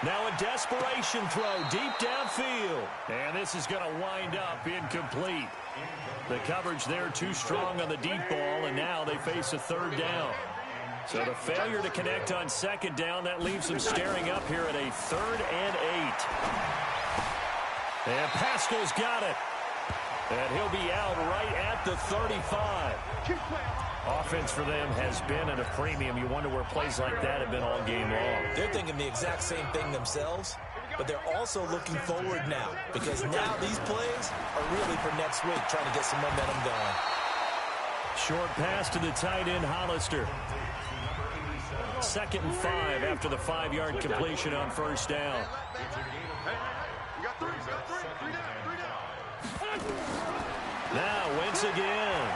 Now a desperation throw deep downfield. And this is going to wind up incomplete. The coverage there too strong on the deep ball, and now they face a 3rd down. So the failure to connect on 2nd down, that leaves them staring up here at a 3rd and 8. And Pascal's got it. And he'll be out right at the 35. Offense for them has been at a premium. You wonder where plays like that have been all game long. They're thinking the exact same thing themselves, but they're also looking forward now because now these plays are really for next week, trying to get some momentum going. Short pass to the tight end, Hollister. 2nd and 5 after the 5-yard completion on first down. Now Wentz again.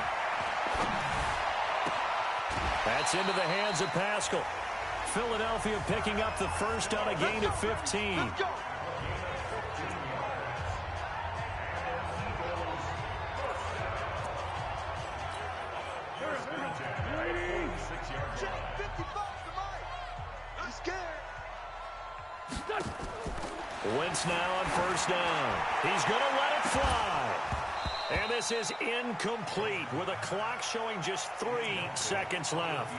That's into the hands of Pascal. Philadelphia picking up the first on a gain of 15. Wentz now on first down. He's going to let it fly. And this is incomplete with a clock showing just 3 seconds left.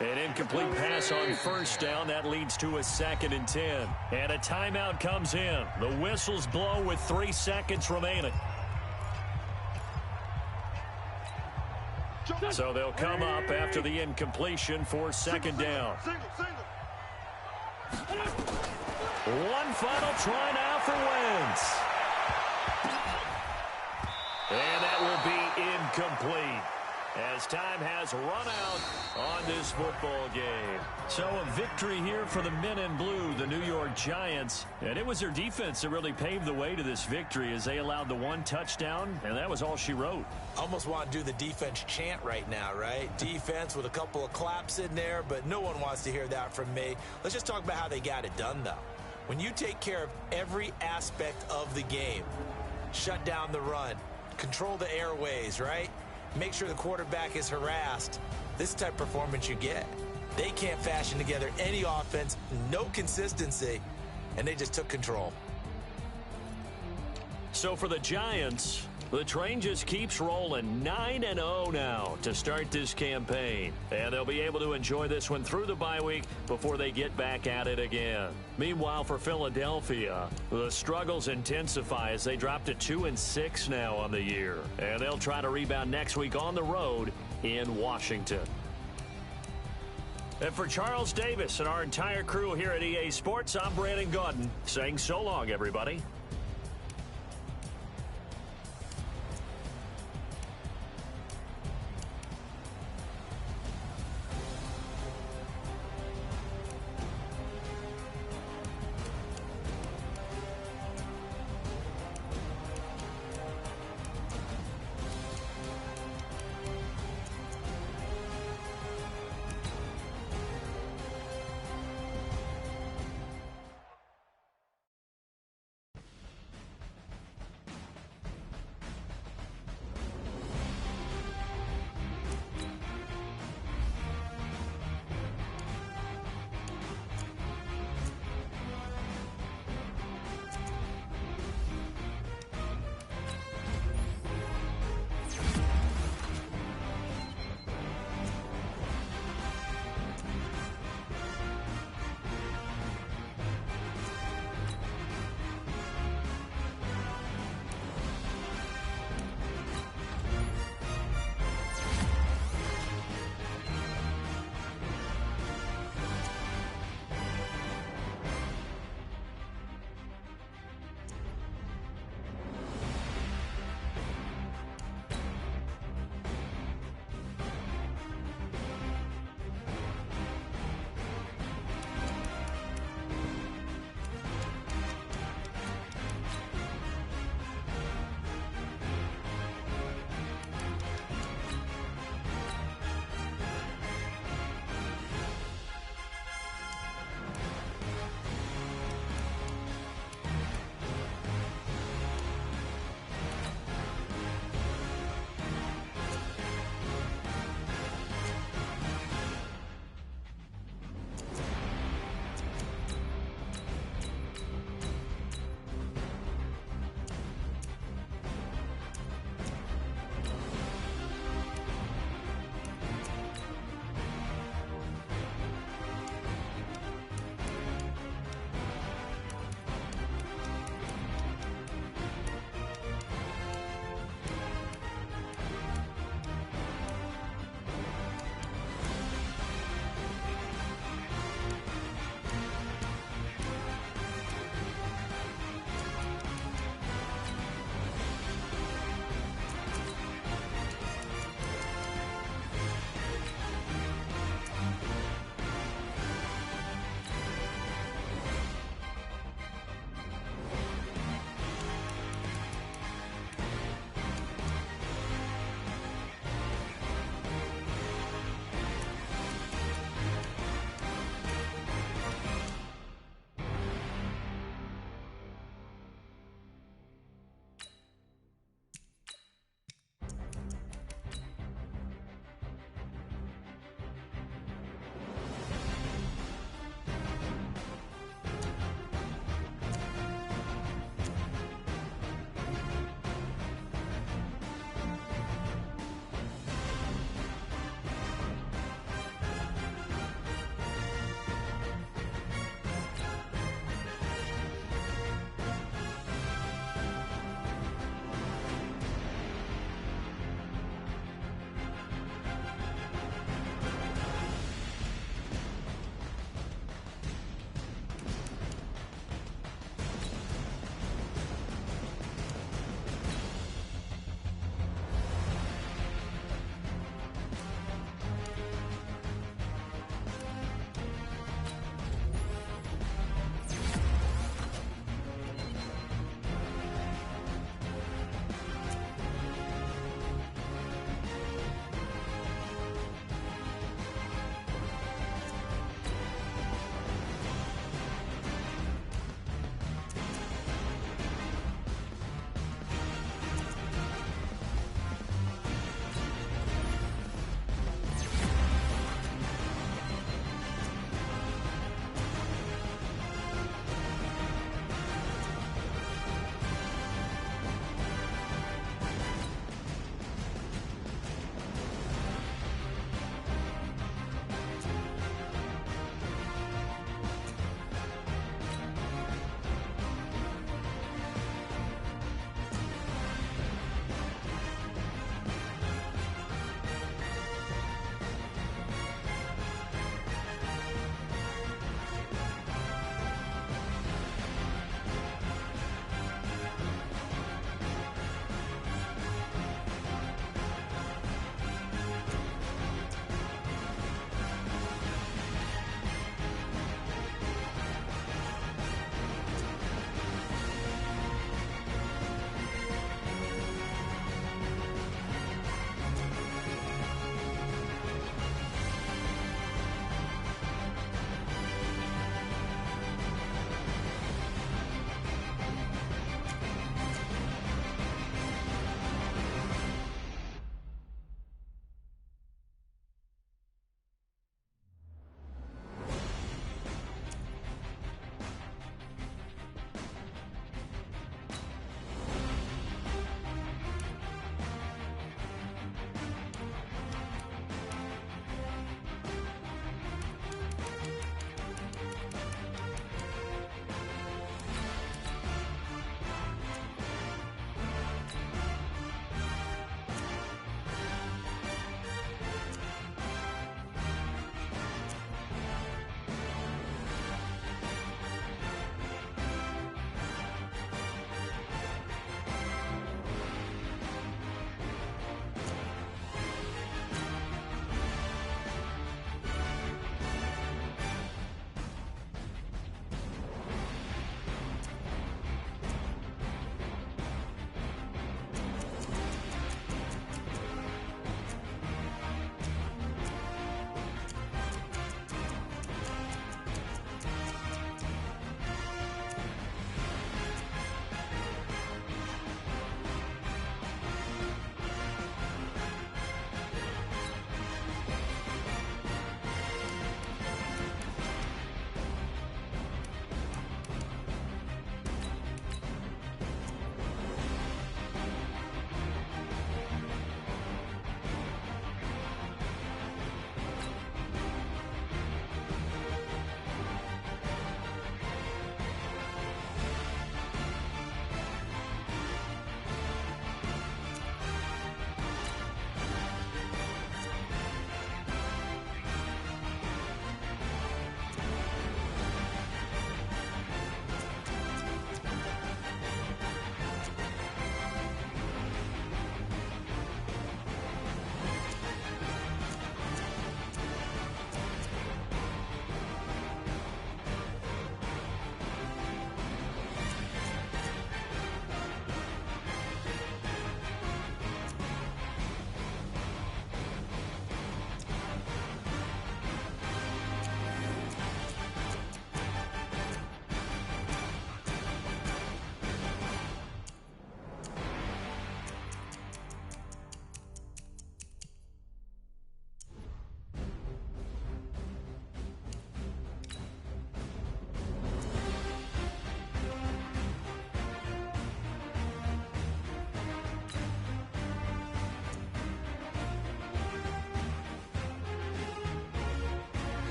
An incomplete pass on first down. That leads to a 2nd and 10. And a timeout comes in. The whistles blow with 3 seconds remaining. So they'll come up after the incompletion for 2nd down. One final try now for Wentz. And that will be incomplete as time has run out on this football game. So a victory here for the men in blue, the New York Giants. And it was their defense that really paved the way to this victory as they allowed the 1 touchdown, and that was all she wrote. Almost want to do the defense chant right now, right? Defense with a couple of claps in there, but no one wants to hear that from me. Let's just talk about how they got it done, though. When you take care of every aspect of the game, shut down the run, control the airways, right? Make sure the quarterback is harassed. This type of performance you get. They can't fashion together any offense, no consistency, and they just took control. So for the Giants, the train just keeps rolling. 9-0 now to start this campaign. And they'll be able to enjoy this one through the bye week before they get back at it again. Meanwhile, for Philadelphia, the struggles intensify as they drop to 2-6 now on the year. And they'll try to rebound next week on the road in Washington. And for Charles Davis and our entire crew here at EA Sports, I'm Brandon Gaudin saying so long, everybody.